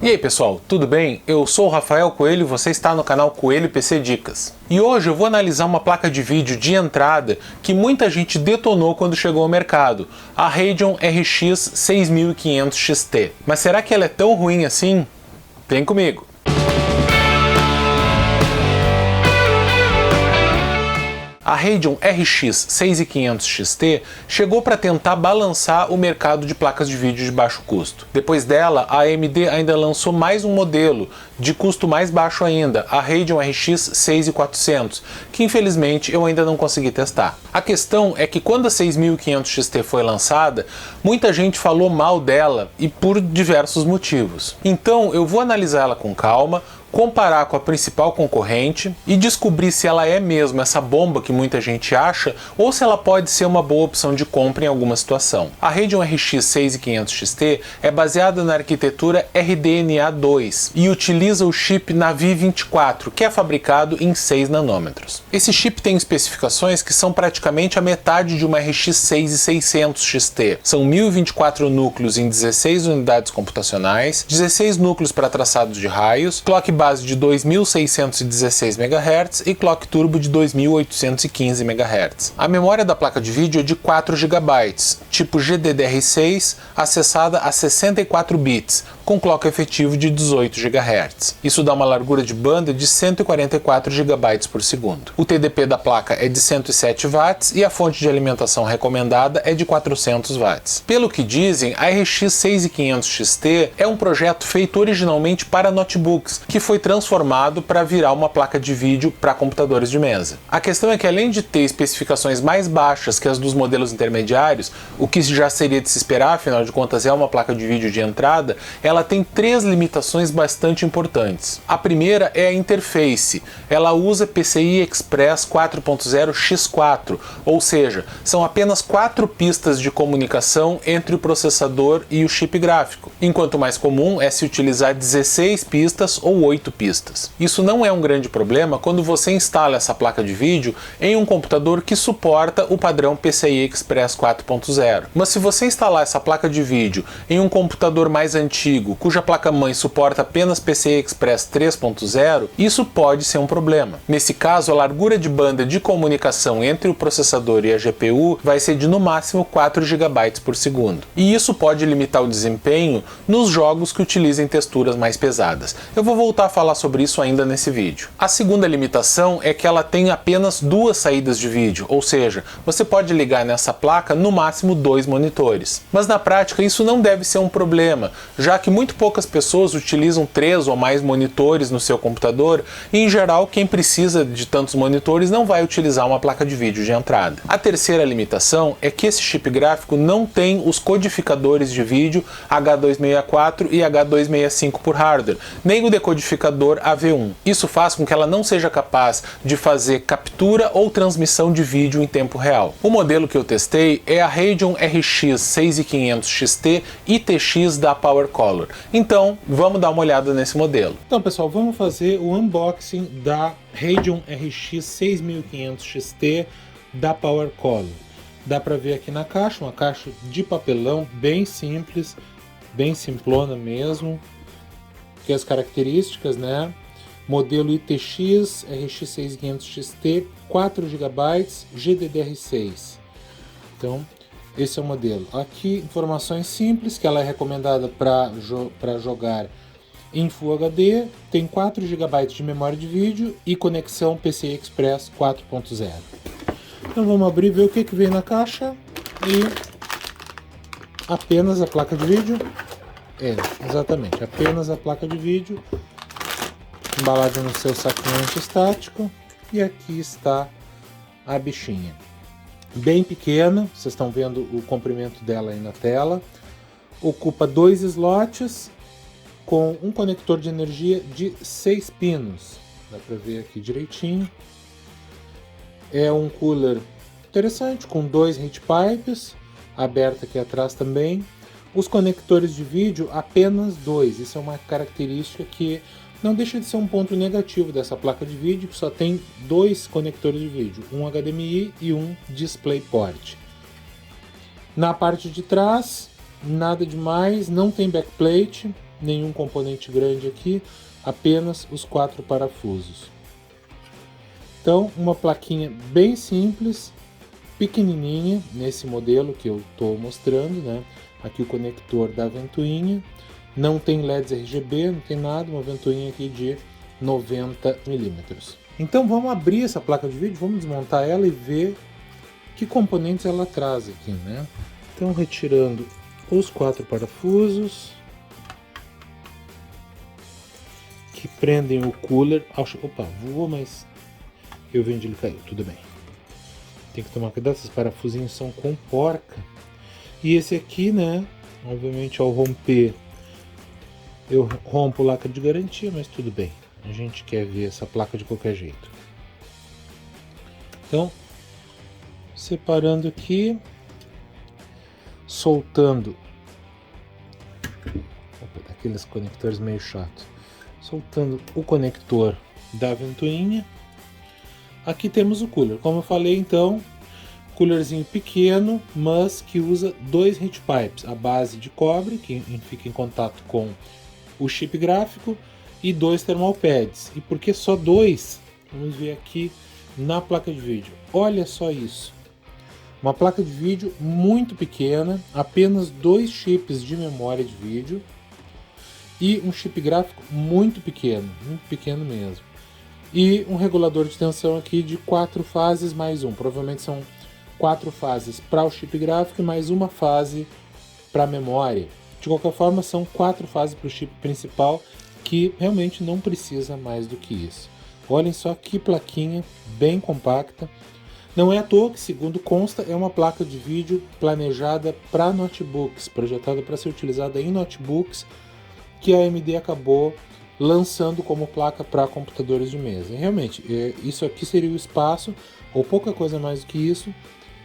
E aí pessoal, tudo bem? Eu sou o Rafael Coelho e você está no canal Coelho PC Dicas. E hoje eu vou analisar uma placa de vídeo de entrada que muita gente detonou quando chegou ao mercado, a Radeon RX 6500 XT. Mas será que ela é tão ruim assim? Vem comigo! A Radeon RX 6500 XT chegou para tentar balançar o mercado de placas de vídeo de baixo custo. Depois dela, a AMD ainda lançou mais um modelo de custo mais baixo ainda, a Radeon RX 6400, que infelizmente eu ainda não consegui testar. A questão é que quando a 6500 XT foi lançada, muita gente falou mal dela e por diversos motivos. Então eu vou analisar ela com calma, comparar com a principal concorrente e descobrir se ela é mesmo essa bomba que muita gente acha ou se ela pode ser uma boa opção de compra em alguma situação. A Radeon RX 6500 XT é baseada na arquitetura RDNA 2 e utiliza o chip Navi 24, que é fabricado em 6 nanômetros. Esse chip tem especificações que são praticamente a metade de uma RX 6600 XT. São 1024 núcleos em 16 unidades computacionais, 16 núcleos para traçados de raios, clock base de 2616 MHz e clock turbo de 2815 MHz. A memória da placa de vídeo é de 4 GB, tipo GDDR6, acessada a 64 bits, com clock efetivo de 18 GHz. Isso dá uma largura de banda de 144 GB por segundo. O TDP da placa é de 107 watts e a fonte de alimentação recomendada é de 400 watts. Pelo que dizem, a RX 6500 XT é um projeto feito originalmente para notebooks, que foi transformado para virar uma placa de vídeo para computadores de mesa. A questão é que, além de ter especificações mais baixas que as dos modelos intermediários, o que já seria de se esperar, afinal de contas é uma placa de vídeo de entrada, ela tem 3 limitações bastante importantes. A primeira é a interface. Ela usa PCI Express 4.0 X4, ou seja, são apenas 4 pistas de comunicação entre o processador e o chip gráfico, enquanto o mais comum é se utilizar 16 pistas ou 8 pistas. Isso não é um grande problema quando você instala essa placa de vídeo em um computador que suporta o padrão PCI Express 4.0. Mas se você instalar essa placa de vídeo em um computador mais antigo, cuja placa-mãe suporta apenas PCI Express 3.0, isso pode ser um problema. Nesse caso, a largura de banda de comunicação entre o processador e a GPU vai ser de no máximo 4 GB por segundo. E isso pode limitar o desempenho nos jogos que utilizem texturas mais pesadas. Eu vou voltar a falar sobre isso ainda nesse vídeo. A segunda limitação é que ela tem apenas 2 saídas de vídeo, ou seja, você pode ligar nessa placa no máximo 2 monitores. Mas na prática isso não deve ser um problema, já que muito poucas pessoas utilizam 3 ou mais monitores no seu computador e em geral quem precisa de tantos monitores não vai utilizar uma placa de vídeo de entrada. A terceira limitação é que esse chip gráfico não tem os codificadores de vídeo H264 e H265 por hardware, nem o decodificador AV1. Isso faz com que ela não seja capaz de fazer captura ou transmissão de vídeo em tempo real. O modelo que eu testei é a Radeon RX 6500 XT ITX da PowerColor. Então, vamos dar uma olhada nesse modelo. Então, pessoal, vamos fazer o unboxing da Radeon RX 6500 XT da PowerColor. Dá para ver aqui na caixa, uma caixa de papelão bem simples, bem simplona mesmo. Aqui as características, né? Modelo ITX RX 6500 XT, 4 GB, GDDR6. Então, esse é o modelo. Aqui, informações simples, que ela é recomendada para jogar em Full HD, tem 4 GB de memória de vídeo e conexão PCI Express 4.0. Então vamos abrir e ver o que vem na caixa e apenas a placa de vídeo. Exatamente, apenas a placa de vídeo, embalada no seu saquinho anti-estático, e aqui está a bichinha. Bem pequena, vocês estão vendo o comprimento dela aí na tela, ocupa 2 slots com um conector de energia de 6 pinos, dá para ver aqui direitinho. É um cooler interessante, com 2 heat pipes, aberta aqui atrás também. Os conectores de vídeo, apenas 2. Isso é uma característica que não deixa de ser um ponto negativo dessa placa de vídeo, que só tem 2 conectores de vídeo, um HDMI e um DisplayPort. Na parte de trás, nada demais, não tem backplate, nenhum componente grande aqui, apenas os 4 parafusos. Então, uma plaquinha bem simples, pequenininha, nesse modelo que eu estou mostrando, né? Aqui o conector da ventoinha, não tem LEDs RGB, não tem nada, uma ventoinha aqui de 90 milímetros. Então vamos abrir essa placa de vídeo, vamos desmontar ela e ver que componentes ela traz aqui, né? Então, retirando os 4 parafusos que prendem o cooler. Opa, voou, mas eu vi onde ele caiu, tudo bem. Tem que tomar cuidado, esses parafusinhos são com porca. E esse aqui, né, obviamente ao romper, eu rompo o lacre de garantia, mas tudo bem. A gente quer ver essa placa de qualquer jeito. Então, separando aqui, soltando, daqueles conectores meio chato, soltando o conector da ventoinha. Aqui temos o cooler, como eu falei, então, coolerzinho pequeno, mas que usa 2 heat pipes, a base de cobre, que fica em contato com o chip gráfico, e 2 thermal pads. E por que só 2? Vamos ver aqui na placa de vídeo. Olha só isso. Uma placa de vídeo muito pequena, apenas 2 chips de memória de vídeo e um chip gráfico muito pequeno mesmo. E um regulador de tensão aqui de 4 fases mais um. Provavelmente são 4 fases para o chip gráfico e mais uma fase para a memória. De qualquer forma, são 4 fases para o chip principal, que realmente não precisa mais do que isso. Olhem só que plaquinha bem compacta. Não é à toa que, segundo consta, é uma placa de vídeo planejada para notebooks, projetada para ser utilizada em notebooks, que a AMD acabou lançando como placa para computadores de mesa. E realmente, isso aqui seria o espaço, ou pouca coisa mais do que isso,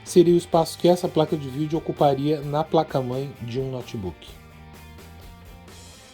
seria o espaço que essa placa de vídeo ocuparia na placa-mãe de um notebook.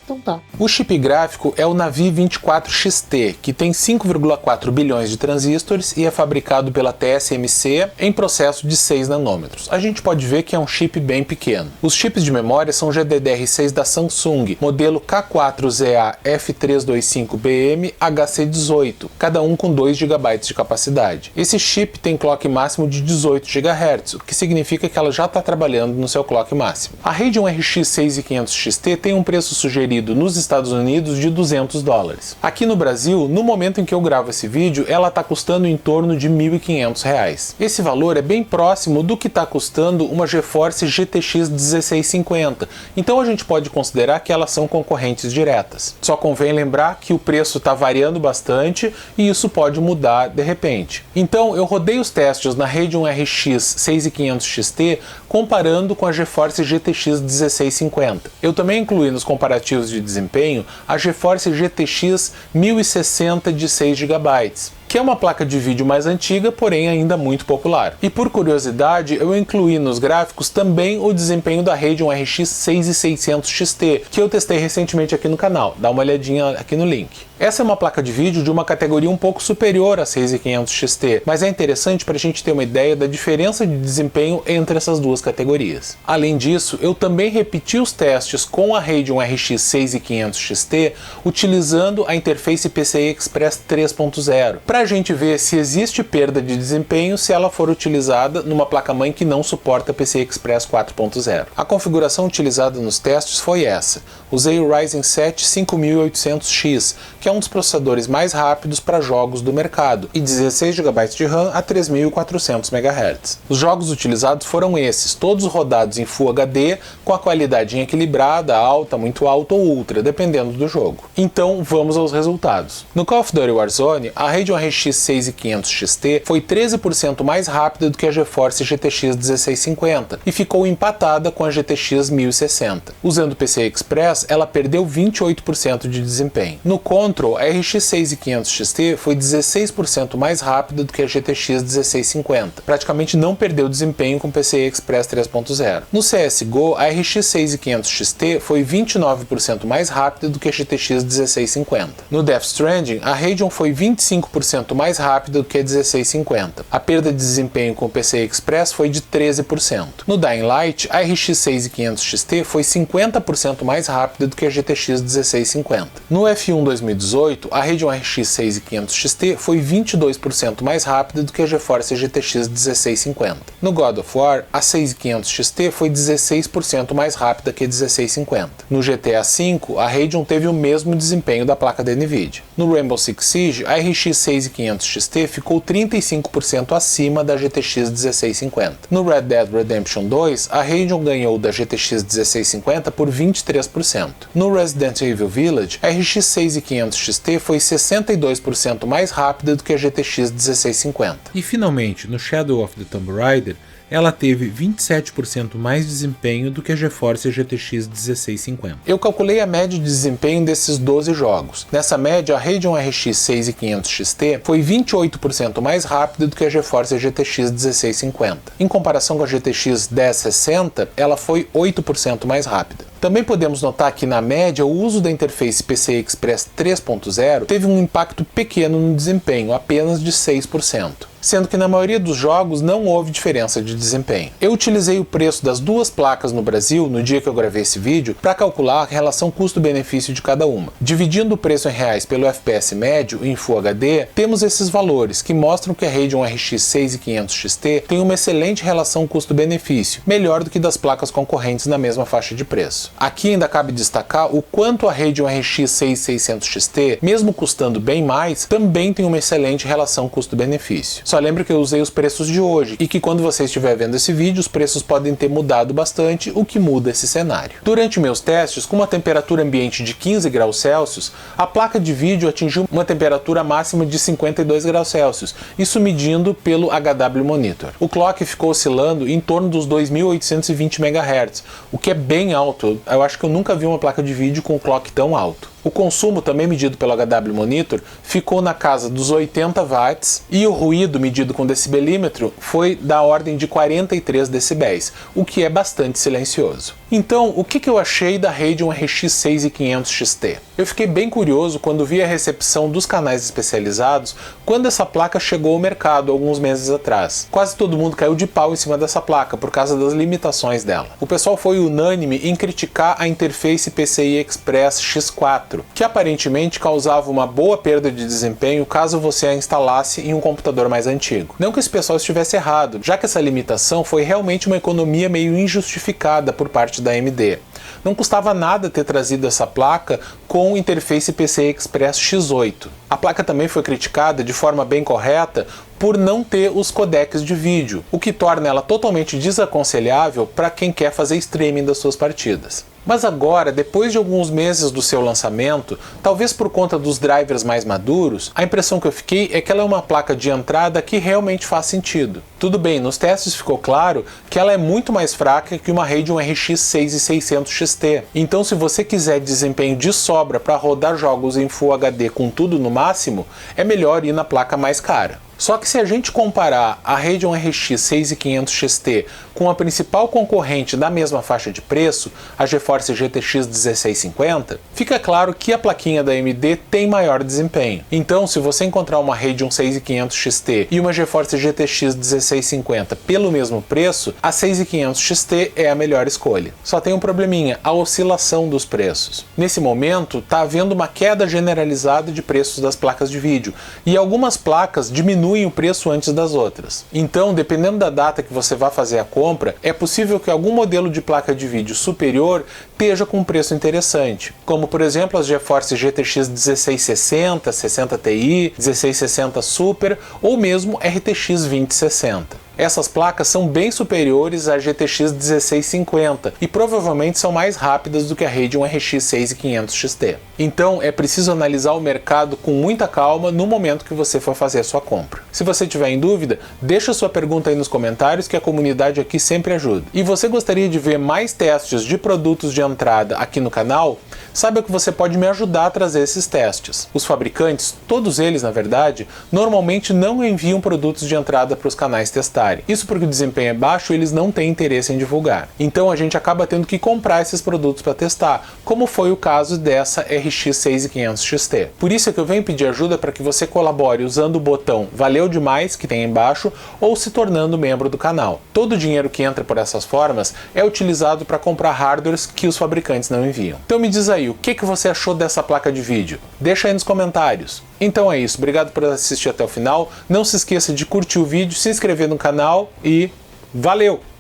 Então tá. O chip gráfico é o Navi 24XT, que tem 5,4 bilhões de transistores e é fabricado pela TSMC em processo de 6 nanômetros. A gente pode ver que é um chip bem pequeno. Os chips de memória são GDDR6 da Samsung, modelo K4ZA F325BM HC18, cada um com 2 GB de capacidade. Esse chip tem clock máximo de 18 GHz, o que significa que ela já está trabalhando no seu clock máximo. A Radeon RX 6500XT tem um preço sugerido nos Estados Unidos de $200. Aqui no Brasil, no momento em que eu gravo esse vídeo, ela está custando em torno de R$ 1.500. Esse valor é bem próximo do que está custando uma GeForce GTX 1650, então a gente pode considerar que elas são concorrentes diretas. Só convém lembrar que o preço está variando bastante e isso pode mudar de repente. Então eu rodei os testes na Radeon RX 6500XT comparando com a GeForce GTX 1650. Eu também incluí nos comparativos de desempenho a GeForce GTX 1060 de 6 GB, que é uma placa de vídeo mais antiga, porém ainda muito popular. E por curiosidade, eu incluí nos gráficos também o desempenho da Radeon RX 6600XT, que eu testei recentemente aqui no canal. Dá uma olhadinha aqui no link. Essa é uma placa de vídeo de uma categoria um pouco superior à 6500XT, mas é interessante para a gente ter uma ideia da diferença de desempenho entre essas duas categorias. Além disso, eu também repeti os testes com a Radeon RX 6500XT utilizando a interface PCI Express 3.0, para a gente ver se existe perda de desempenho se ela for utilizada numa placa-mãe que não suporta PCI Express 4.0. A configuração utilizada nos testes foi essa. Usei o Ryzen 7 5800X, que é um dos processadores mais rápidos para jogos do mercado, e 16 GB de RAM a 3.400 MHz. Os jogos utilizados foram esses, todos rodados em Full HD, com a qualidade equilibrada, alta, muito alta ou ultra, dependendo do jogo. Então vamos aos resultados. No Call of Duty Warzone, a Radeon RX 6500XT foi 13% mais rápida do que a GeForce GTX 1650 e ficou empatada com a GTX 1060. Usando o PCI Express, ela perdeu 28% de desempenho. No Control, a RX 6500XT foi 16% mais rápida do que a GTX 1650. Praticamente não perdeu desempenho com o PCI Express 3.0. No CSGO, a RX 6500XT foi 29% mais rápida do que a GTX 1650. No Death Stranding, a Radeon foi 25% 20% mais rápida do que a 1650. A perda de desempenho com o PCI Express foi de 13%. No Dying Light, a RX 6500 XT foi 50% mais rápida do que a GTX 1650. No F1 2018, a Radeon RX 6500 XT foi 22% mais rápida do que a GeForce GTX 1650. No God of War, a 6500 XT foi 16% mais rápida que a 1650. No GTA V, a Radeon teve o mesmo desempenho da placa da Nvidia. No Rainbow Six Siege, a RX 6500 XT ficou 35% acima da GTX 1650. No Red Dead Redemption 2, a Radeon ganhou da GTX 1650 por 23%. No Resident Evil Village, a RX 6500 XT foi 62% mais rápida do que a GTX 1650. E finalmente, no Shadow of the Tomb Raider, ela teve 27% mais desempenho do que a GeForce GTX 1650. Eu calculei a média de desempenho desses 12 jogos. Nessa média, a Radeon RX 6500 XT foi 28% mais rápida do que a GeForce GTX 1650. Em comparação com a GTX 1060, ela foi 8% mais rápida. Também podemos notar que, na média, o uso da interface PCI Express 3.0 teve um impacto pequeno no desempenho, apenas de 6%. Sendo que na maioria dos jogos não houve diferença de desempenho. Eu utilizei o preço das duas placas no Brasil, no dia que eu gravei esse vídeo, para calcular a relação custo-benefício de cada uma. Dividindo o preço em reais pelo FPS médio em Full HD, temos esses valores, que mostram que a Radeon RX 6500 XT tem uma excelente relação custo-benefício, melhor do que das placas concorrentes na mesma faixa de preço. Aqui ainda cabe destacar o quanto a Radeon RX 6600 XT, mesmo custando bem mais, também tem uma excelente relação custo-benefício. Só lembre que eu usei os preços de hoje e que quando você estiver vendo esse vídeo, os preços podem ter mudado bastante, o que muda esse cenário. Durante meus testes, com uma temperatura ambiente de 15 graus Celsius, a placa de vídeo atingiu uma temperatura máxima de 52 graus Celsius, isso medindo pelo HW Monitor. O clock ficou oscilando em torno dos 2820 MHz, o que é bem alto. Eu acho que eu nunca vi uma placa de vídeo com clock tão alto. O consumo, também medido pelo HW Monitor, ficou na casa dos 80 watts e o ruído, medido com decibelímetro, foi da ordem de 43 decibéis, o que é bastante silencioso. Então, o que eu achei da Radeon RX 6500 XT? Eu fiquei bem curioso quando vi a recepção dos canais especializados quando essa placa chegou ao mercado alguns meses atrás. Quase todo mundo caiu de pau em cima dessa placa por causa das limitações dela. O pessoal foi unânime em criticar a interface PCI Express X4, que aparentemente causava uma boa perda de desempenho caso você a instalasse em um computador mais antigo. Não que esse pessoal estivesse errado, já que essa limitação foi realmente uma economia meio injustificada por parte da AMD. Não custava nada ter trazido essa placa com interface PCI Express X8. A placa também foi criticada de forma bem correta por não ter os codecs de vídeo, o que torna ela totalmente desaconselhável para quem quer fazer streaming das suas partidas. Mas agora, depois de alguns meses do seu lançamento, talvez por conta dos drivers mais maduros, a impressão que eu fiquei é que ela é uma placa de entrada que realmente faz sentido. Tudo bem, nos testes ficou claro que ela é muito mais fraca que uma Radeon RX 6600 XT. Então, se você quiser desempenho de sobra para rodar jogos em Full HD com tudo no máximo, é melhor ir na placa mais cara. Só que se a gente comparar a Radeon RX 6500 XT com a principal concorrente da mesma faixa de preço, a GeForce GTX 1650, fica claro que a plaquinha da AMD tem maior desempenho. Então, se você encontrar uma Radeon 6500 XT e uma GeForce GTX 1650 pelo mesmo preço, a 6500 XT é a melhor escolha. Só tem um probleminha, a oscilação dos preços. Nesse momento, está havendo uma queda generalizada de preços das placas de vídeo, e algumas placas diminuem o preço antes das outras. Então, dependendo da data que você vai fazer a compra, é possível que algum modelo de placa de vídeo superior esteja com um preço interessante, como por exemplo as GeForce GTX 1660, 60 Ti, 1660 Super ou mesmo RTX 2060. Essas placas são bem superiores à GTX 1650 e provavelmente são mais rápidas do que a Radeon RX 6500 XT. Então é preciso analisar o mercado com muita calma no momento que você for fazer a sua compra. Se você tiver em dúvida, deixa sua pergunta aí nos comentários que a comunidade aqui sempre ajuda. E você gostaria de ver mais testes de produtos de entrada aqui no canal? Saiba que você pode me ajudar a trazer esses testes. Os fabricantes, todos eles na verdade, normalmente não enviam produtos de entrada para os canais testarem. testarem. Isso porque o desempenho é baixo e eles não têm interesse em divulgar. Então a gente acaba tendo que comprar esses produtos para testar, como foi o caso dessa RX 6500 XT. Por isso é que eu venho pedir ajuda para que você colabore usando o botão Valeu Demais, que tem aí embaixo, ou se tornando membro do canal. Todo o dinheiro que entra por essas formas é utilizado para comprar hardwares que os fabricantes não enviam. Então me diz aí, o que você achou dessa placa de vídeo? Deixa aí nos comentários. Então é isso, obrigado por assistir até o final. Não se esqueça de curtir o vídeo, se inscrever no canal e valeu!